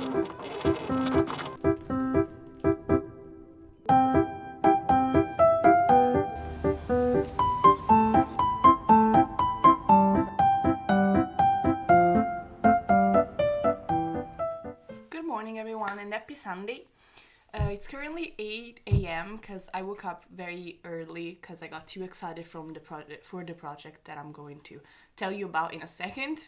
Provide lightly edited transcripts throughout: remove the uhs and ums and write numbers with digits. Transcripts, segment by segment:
Good morning, everyone, and happy Sunday. It's currently 8 a.m. because I woke up very early because I got too excited for the project that I'm going to tell you about in a second.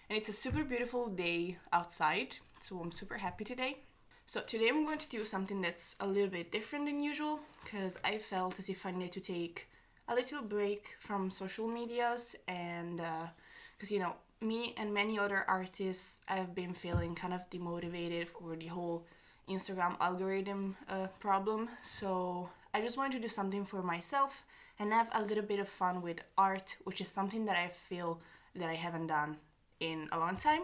And it's a super beautiful day outside, so I'm super happy today. So today I'm going to do something that's a little bit different than usual because I felt as if I needed to take a little break from social medias and because me and many other artists have been feeling kind of demotivated for the whole Instagram algorithm problem. So I just wanted to do something for myself and have a little bit of fun with art, which is something that I feel that I haven't done in a long time.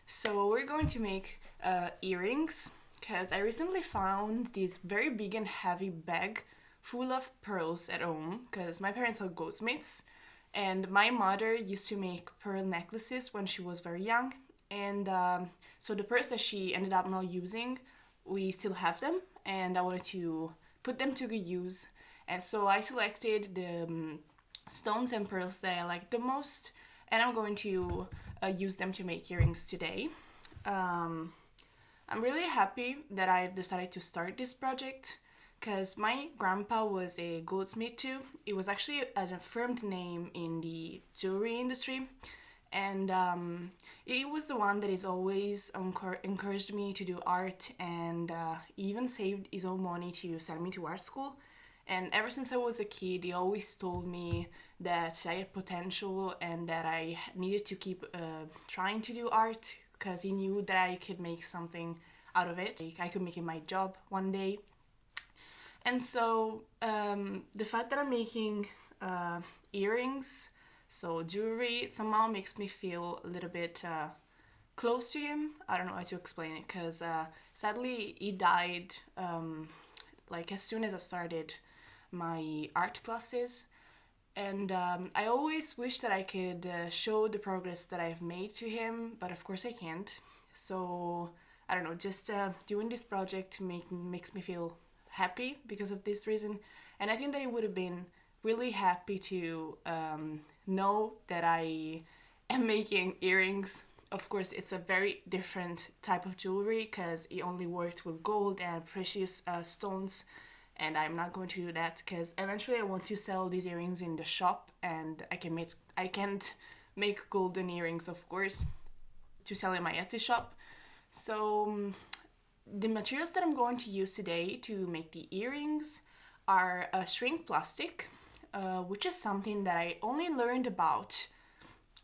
So we're going to make earrings because I recently found this very big and heavy bag full of pearls at home because my parents are goldsmiths and my mother used to make pearl necklaces when she was very young. And so the pearls that she ended up not using, we still have them, and I wanted to put them to good use. And so I selected the stones and pearls that I like the most, and I'm going to use them to make earrings today. I'm really happy that I decided to start this project because my grandpa was a goldsmith too. It was actually an affirmed name in the jewelry industry, and it was the one that is always encouraged me to do art, and even saved his own money to send me to art school. And ever since I was a kid, he always told me that I had potential and that I needed to keep trying to do art because he knew that I could make something out of it. I could make it my job one day. And so the fact that I'm making earrings, so jewelry, somehow makes me feel a little bit close to him. I don't know how to explain it because sadly he died like as soon as I started my art classes. And I always wish that I could show the progress that I've made to him, but of course I can't. So I don't know, just doing this project makes me feel happy because of this reason. And I think that it would have been really happy to know that I am making earrings. Of course, it's a very different type of jewelry because it only worked with gold and precious stones, and I'm not going to do that because eventually I want to sell these earrings in the shop, and I can't make golden earrings, of course, to sell in my Etsy shop. So the materials that I'm going to use today to make the earrings are shrink plastic, which is something that I only learned about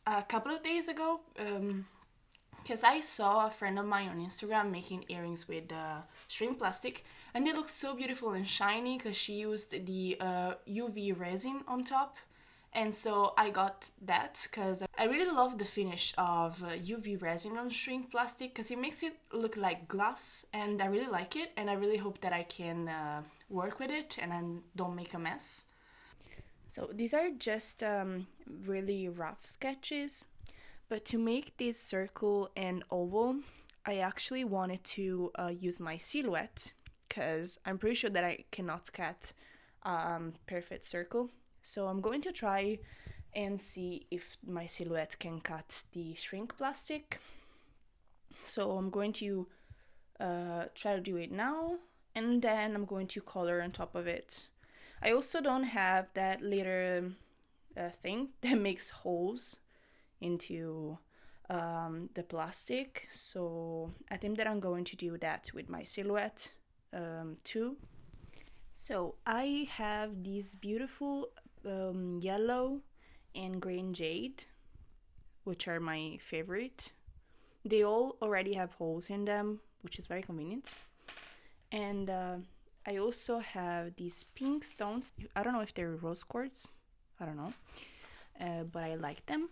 a couple of days ago because I saw a friend of mine on Instagram making earrings with shrink plastic, and they look so beautiful and shiny because she used the UV resin on top. And so I got that because I really love the finish of UV resin on shrink plastic because it makes it look like glass, and I really like it, and I really hope that I can work with it and I don't make a mess. So these are just really rough sketches, but to make this circle and oval, I actually wanted to use my silhouette because I'm pretty sure that I cannot cut perfect circle. So I'm going to try and see if my silhouette can cut the shrink plastic. So I'm going to try to do it now, and then I'm going to color on top of it. I also don't have that little thing that makes holes into the plastic, so I think that I'm going to do that with my silhouette too. So I have these beautiful yellow and green jade, which are my favorite. They all already have holes in them, which is very convenient. And I also have these pink stones. I don't know if they're rose quartz. I don't know. But I like them.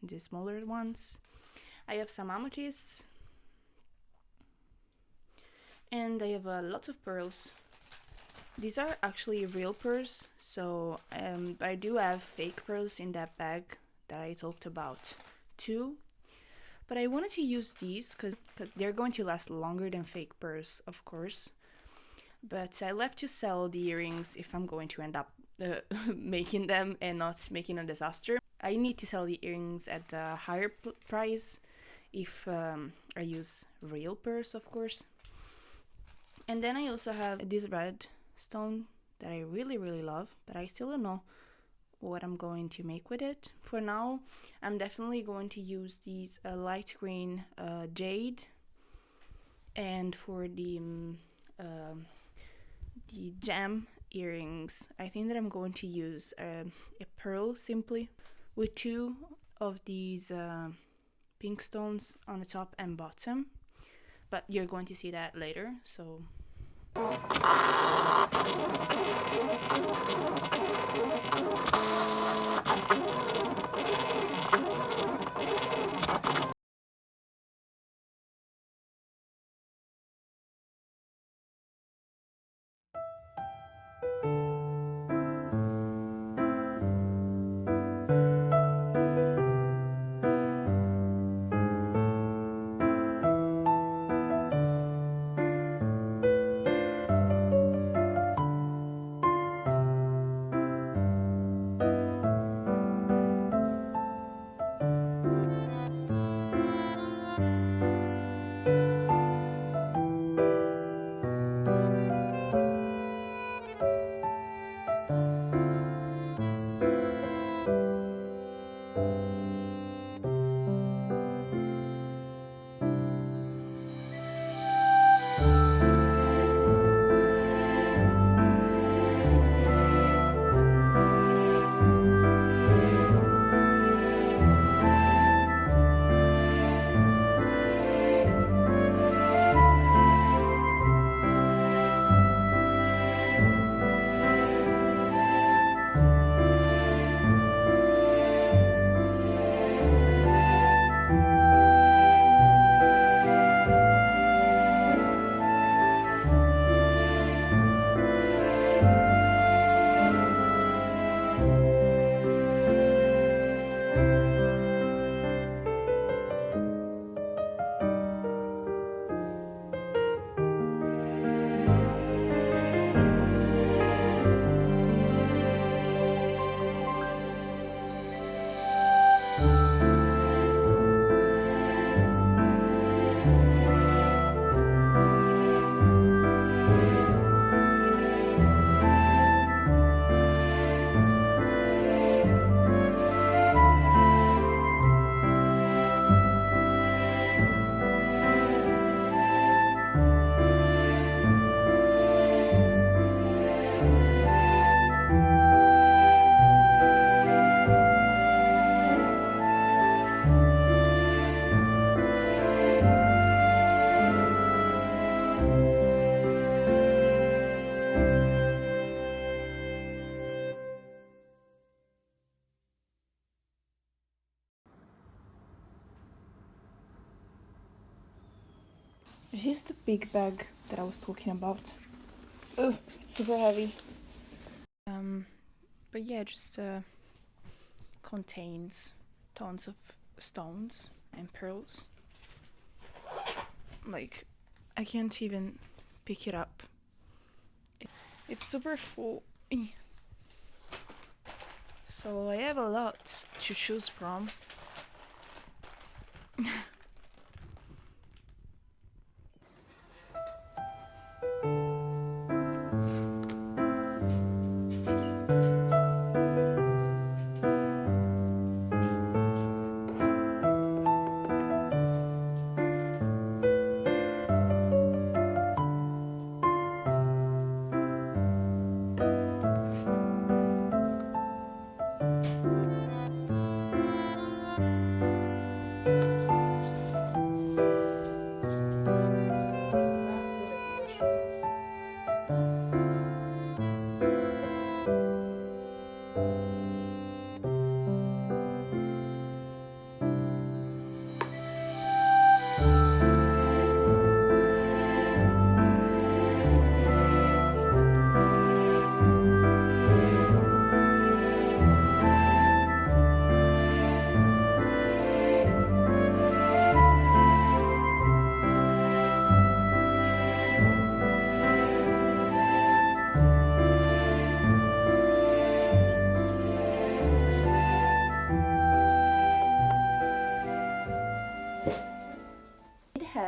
The smaller ones. I have some amethysts. And I have lots of pearls. These are actually real pearls. So I do have fake pearls in that bag that I talked about too. But I wanted to use these because they're going to last longer than fake pearls, of course. But I love to sell the earrings if I'm going to end up making them and not making a disaster. I need to sell the earrings at a higher price if I use real pearls, of course. And then I also have this red stone that I really, really love, but I still don't know what I'm going to make with it. For now, I'm definitely going to use these light green jade, and for the gem earrings, I think that I'm going to use a pearl simply with two of these pink stones on the top and bottom, but you're going to see that later. So this is the big bag that I was talking about. Oh, it's super heavy. But yeah, just contains tons of stones and pearls. Like, I can't even pick it up. It's super full. So I have a lot to choose from.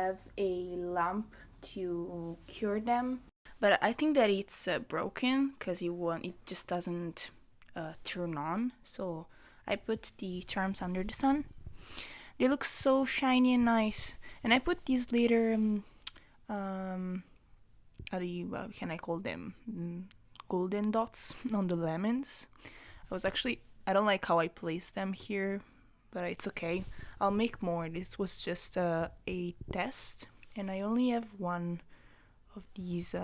have a lamp to cure them, but I think that it's broken because it just doesn't turn on. So I put the charms under the sun. They look so shiny and nice, and I put these little can I call them, golden dots on the lemons. I don't like how I placed them here, but it's okay. I'll make more. This was just a test, and I only have one of these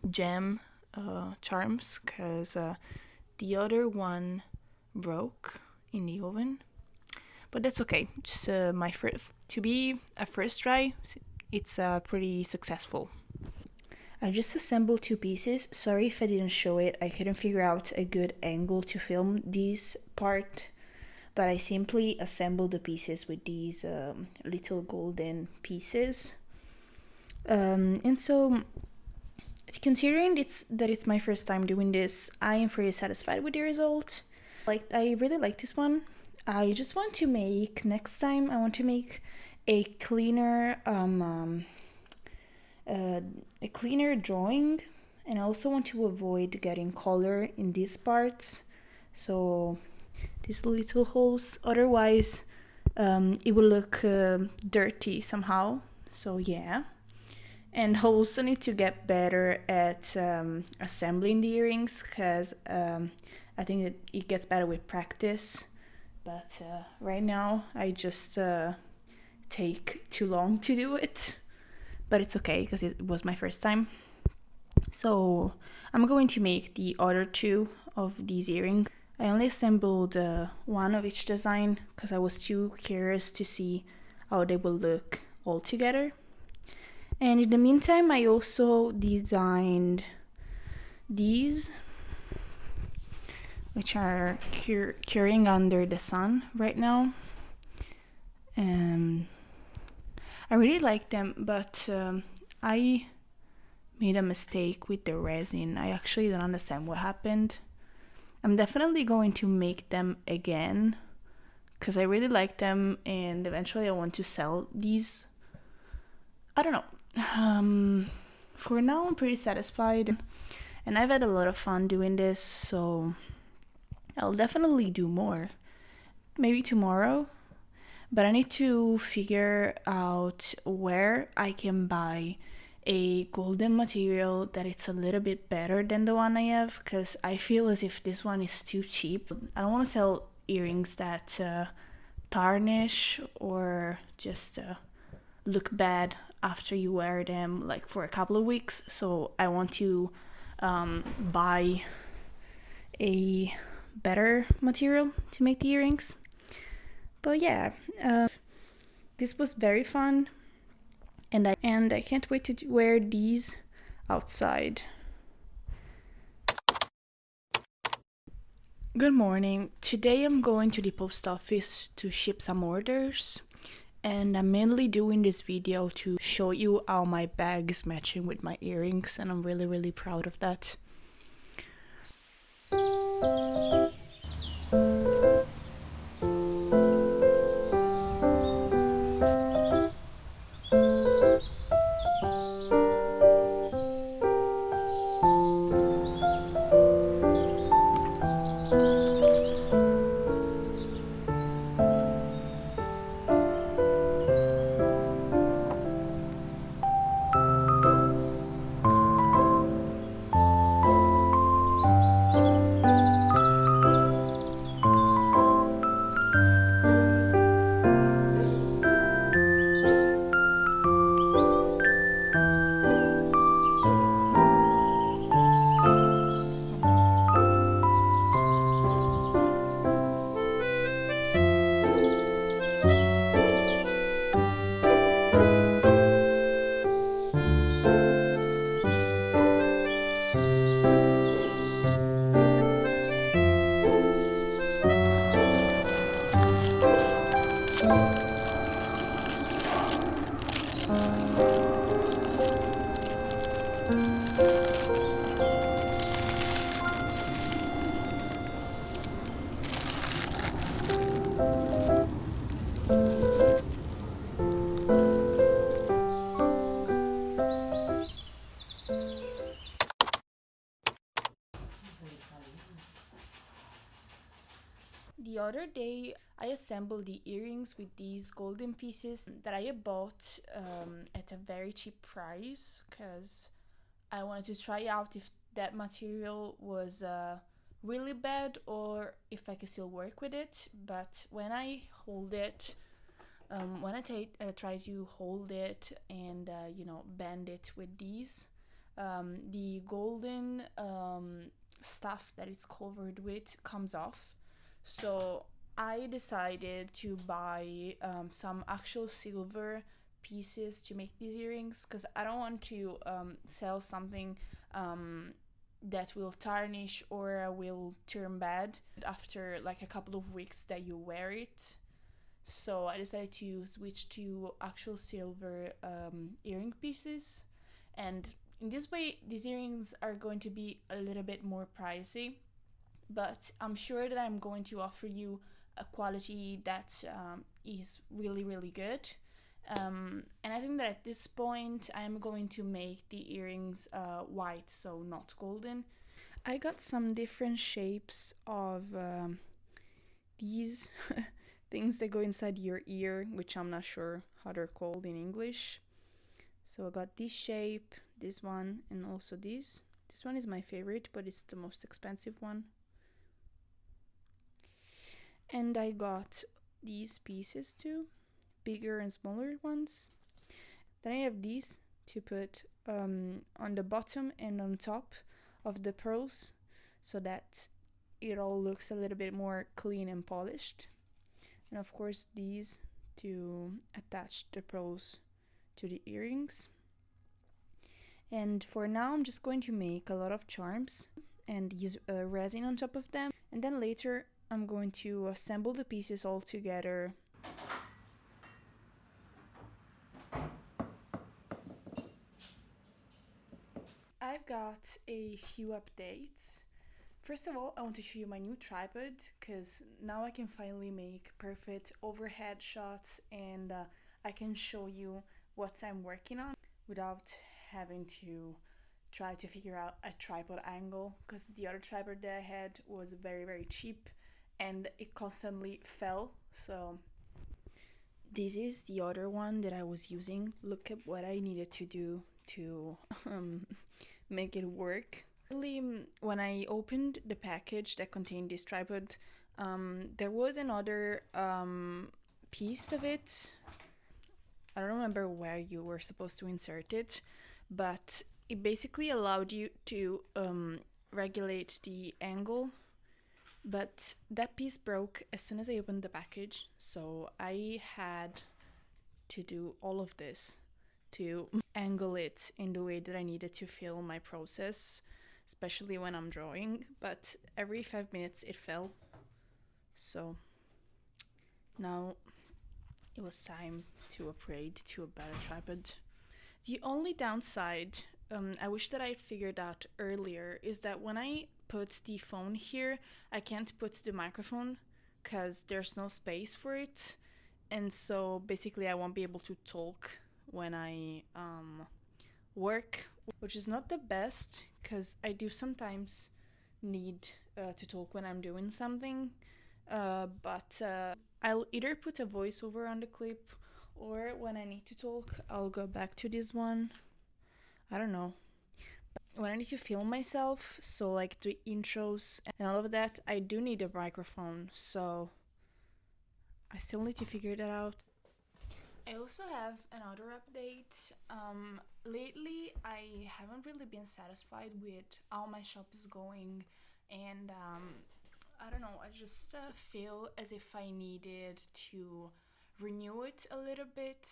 gem charms because the other one broke in the oven. But that's okay. Just my first, to be a first try, it's pretty successful. I just assembled two pieces. Sorry if I didn't show it. I couldn't figure out a good angle to film this part, but I simply assembled the pieces with these little golden pieces. And so, considering it's my first time doing this, I am pretty satisfied with the result. I really like this one. I just want to make, next time I want to make a cleaner drawing, and I also want to avoid getting color in these parts, so these little holes, otherwise it will look dirty somehow. So yeah, and I also need to get better at assembling the earrings, because I think that it gets better with practice, but right now I just take too long to do it. But it's okay because it was my first time. So I'm going to make the other two of these earrings. I only assembled one of each design because I was too curious to see how they will look all together. And in the meantime, I also designed these, which are curing under the sun right now. I really like them, but I made a mistake with the resin. I actually don't understand what happened. I'm definitely going to make them again because I really like them, and eventually I want to sell these. I don't know. For now, I'm pretty satisfied, and I've had a lot of fun doing this, so I'll definitely do more. Maybe tomorrow. But I need to figure out where I can buy a golden material that it's a little bit better than the one I have, because I feel as if this one is too cheap. I don't want to sell earrings that tarnish or just look bad after you wear them like for a couple of weeks. So I want to buy a better material to make the earrings. But yeah, this was very fun, and I can't wait to wear these outside. Good morning. Today I'm going to the post office to ship some orders, and I'm mainly doing this video to show you how my bag is matching with my earrings, and I'm really, really proud of that. other day, I assembled the earrings with these golden pieces that I bought at a very cheap price because I wanted to try out if that material was really bad or if I could still work with it. But when I hold it, when I try to hold it and bend it with these, the golden stuff that it's covered with comes off. So I decided to buy some actual silver pieces to make these earrings because I don't want to sell something that will tarnish or will turn bad after like a couple of weeks that you wear it. So I decided to switch to actual silver earring pieces, and in this way these earrings are going to be a little bit more pricey, but I'm sure that I'm going to offer you a quality that is really really good. And I think that at this point I'm going to make the earrings white, so not golden. I got some different shapes of these things that go inside your ear, which I'm not sure how they're called in English. So I got this shape, this one, and also this. This one is my favorite, but it's the most expensive one. And I got these pieces too, bigger and smaller ones. Then I have these to put on the bottom and on top of the pearls so that it all looks a little bit more clean and polished. And of course these to attach the pearls to the earrings. And for now I'm just going to make a lot of charms and use resin on top of them, and then later I'm going to assemble the pieces all together. I've got a few updates. First of all, I want to show you my new tripod because now I can finally make perfect overhead shots, and I can show you what I'm working on without having to try to figure out a tripod angle, because the other tripod that I had was very very cheap and it constantly fell. So this is the other one that I was using. Look at what I needed to do to make it work. Really, when I opened the package that contained this tripod, there was another piece of it. I don't remember where you were supposed to insert it, but it basically allowed you to regulate the angle. But that piece broke as soon as I opened the package, so I had to do all of this to angle it in the way that I needed to feel my process, especially when I'm drawing. But every 5 minutes it fell, so now it was time to upgrade to a better tripod. The only downside I wish that I figured out earlier is that when I put the phone here, I can't put the microphone because there's no space for it, and so basically I won't be able to talk when I work, which is not the best because I do sometimes need to talk when I'm doing something, but I'll either put a voiceover on the clip, or when I need to talk I'll go back to this one. I don't know. When I need to film myself, so like the intros and all of that, I do need a microphone, so I still need to figure that out. I also have another update. Lately I haven't really been satisfied with how my shop is going, and I don't know, I just feel as if I needed to renew it a little bit,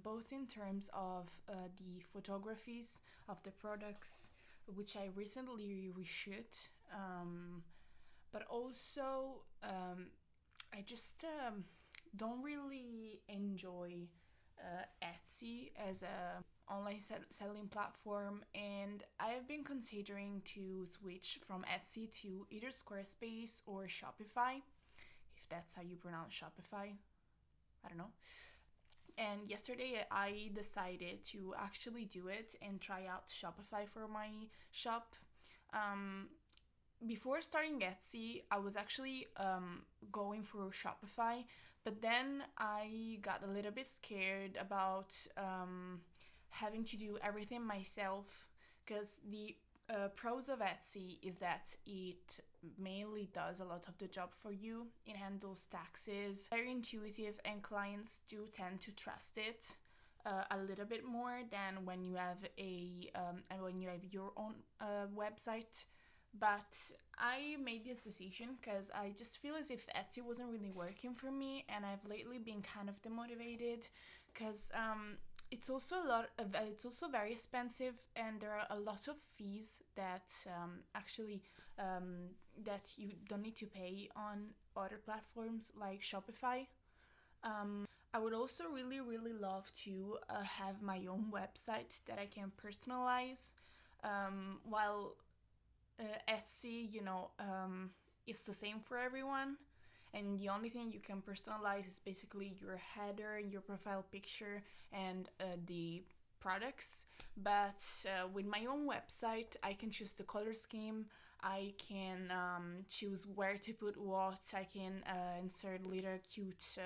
both in terms of the photographies of the products, which I recently reshoot, but also I just don't really enjoy Etsy as a online selling platform, and I have been considering to switch from Etsy to either Squarespace or Shopify, if that's how you pronounce Shopify. I don't know. And yesterday I decided to actually do it and try out Shopify for my shop, before starting Etsy, I was actually going for Shopify, but then I got a little bit scared about having to do everything myself, because the pros of Etsy is that it mainly does a lot of the job for you. It handles taxes, very intuitive, and clients do tend to trust it a little bit more than when you have your own website. But I made this decision because I just feel as if Etsy wasn't really working for me, and I've lately been kind of demotivated because it's also very expensive, and there are a lot of fees that that you don't need to pay on other platforms like Shopify. I would also really, really love to have my own website that I can personalize. While Etsy, it's the same for everyone, and the only thing you can personalize is basically your header, your profile picture, and the products. But with my own website, I can choose the color scheme. I can choose where to put what. I can insert little cute.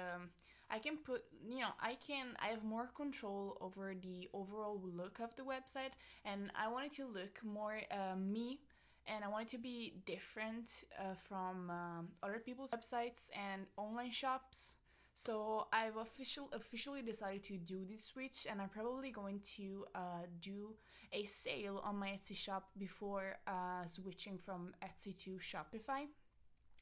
I can put, I have more control over the overall look of the website, and I want it to look more me, and I want it to be different from other people's websites and online shops. So I've officially decided to do this switch, and I'm probably going to do a sale on my Etsy shop before switching from Etsy to Shopify.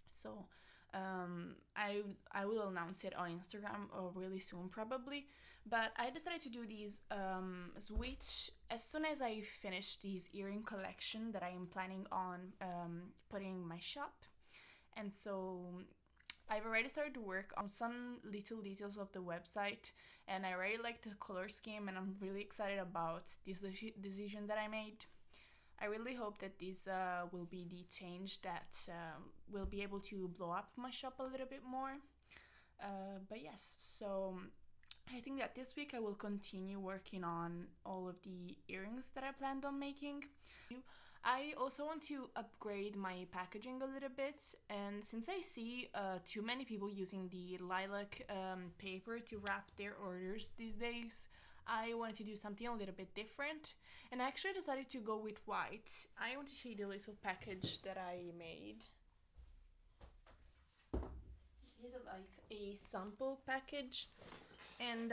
So I will announce it on Instagram really soon probably. But I decided to do these switch as soon as I finish this earring collection that I am planning on putting in my shop. And so I've already started to work on some little details of the website, and I really like the color scheme, and I'm really excited about this decision that I made. I really hope that this will be the change that will be able to blow up my shop a little bit more. But yes, so I think that this week I will continue working on all of the earrings that I planned on making. I also want to upgrade my packaging a little bit, and since I see too many people using the lilac paper to wrap their orders these days, I wanted to do something a little bit different, and I actually decided to go with white. I want to show you the little package that I made. This is like a sample package, and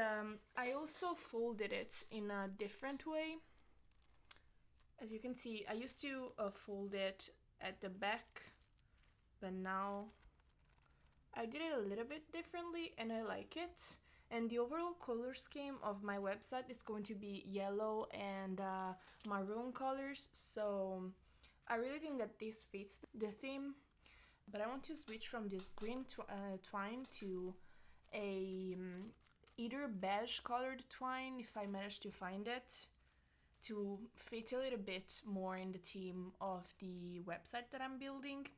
I also folded it in a different way. As you can see, I used to fold it at the back, but now I did it a little bit differently, and I like it. And the overall color scheme of my website is going to be yellow and maroon colors, so I really think that this fits the theme. But I want to switch from this green twine to a either beige colored twine, if I manage to find it, to fit a little bit more in the theme of the website that I'm building.